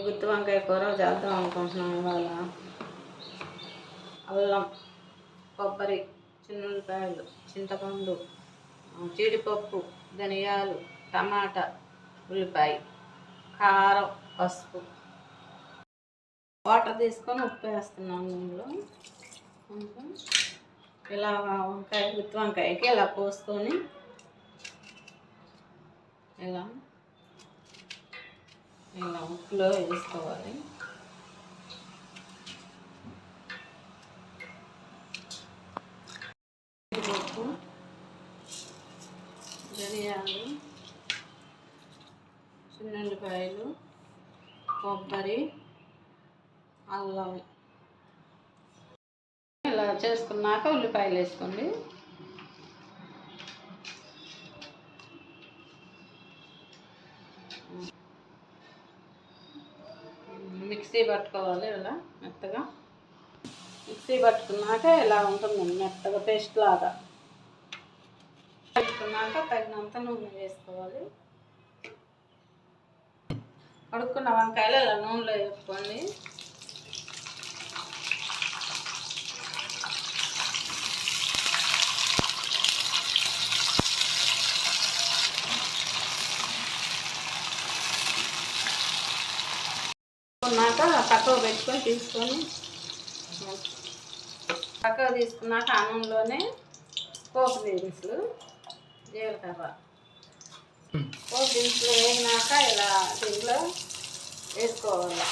గుత్తి వంకాయ కూర చేద్దాం అనుకుంటున్నాం ఇవాళ. అల్లం, కొబ్బరి, చిన్నుల్లిపాయలు, చింతపండు, జీడిపప్పు, ధనియాలు, టమాటా, ఉల్లిపాయ, కారం, పసుపు, వాటర్ తీసుకొని ఉప్పు వేస్తున్నాను ఇందులో. ఇలా వంకాయ గుత్తి వంకాయకి ఇలా పోసుకొని ఇలా ఇలా ఉప్పులో వేసుకోవాలి. ఉప్పు, ధనియాలు, చిన్నుల్లిపాయలు, కొబ్బరి, అల్లం ఇలా చేసుకున్నాక ఉల్లిపాయలు వేసుకోండి. మిక్సీ పట్టుకోవాలి. ఇలా మెత్తగా మిక్సీ పట్టుకున్నాక ఇలా ఉంటుంది మెత్తగా పేస్ట్ లాగా. పట్టుకున్నాక తగినంత నూనె వేసుకోవాలి. కడుక్కున్న వంకాయలు ఇలా నూనెలో వేసుకోండి. తీసుకున్నాక పక్కకు పెట్టుకొని తీసుకున్నాక అన్నంలోనే పోపు దినుసులు, జీలకర్ర, పోపు దినుసులు వేగినాక ఇలా దీంట్లో వేసుకోవాలి.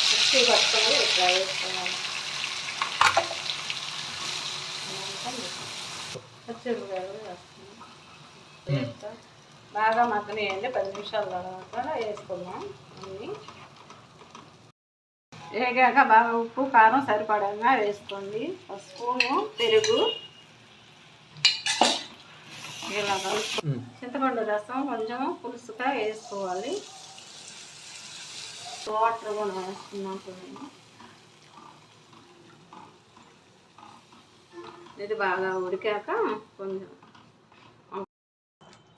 మిక్సీ పట్టుకొని ఇట్లా వేసుకోవాలి. పచ్చిమిరపకాయలు వేస్తున్నాం. బాగా మగ్గనియండి. 10 నిమిషాల తర్వాత వేసుకున్నాం. అన్నీ వేగాక బాగా ఉప్పు కారం సరిపడంగా వేసుకోండి. ఒక స్పూను పెరుగు, ఇలా చింతపండు రసం కొంచెం పులుసుగా వేసుకోవాలి. వాటర్ కూడా వేసుకున్నాం. ఇది బాగా ఉడికాక కొంచెం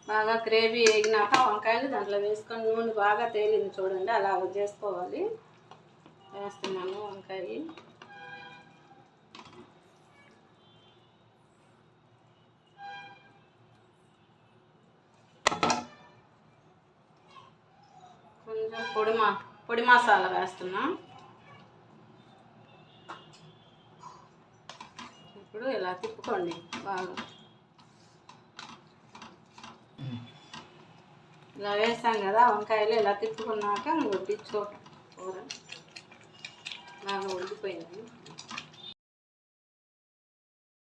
బాగా గ్రేవీ వేగినాక వంకాయలు దాంట్లో వేసుకొని నూనె బాగా తేలింది చూడండి. అలా చేసుకోవాలి. వేస్తున్నాను వంకాయ. కొంచెం పొడి మసాలా వేస్తున్నా. ఇప్పుడు ఇలా తిప్పుకోండి బాగా. ఇలా వేస్తాం కదా వంకాయలు. ఇలా తిప్పుకున్నాక కూర బాగా ఉడికిపోయింది.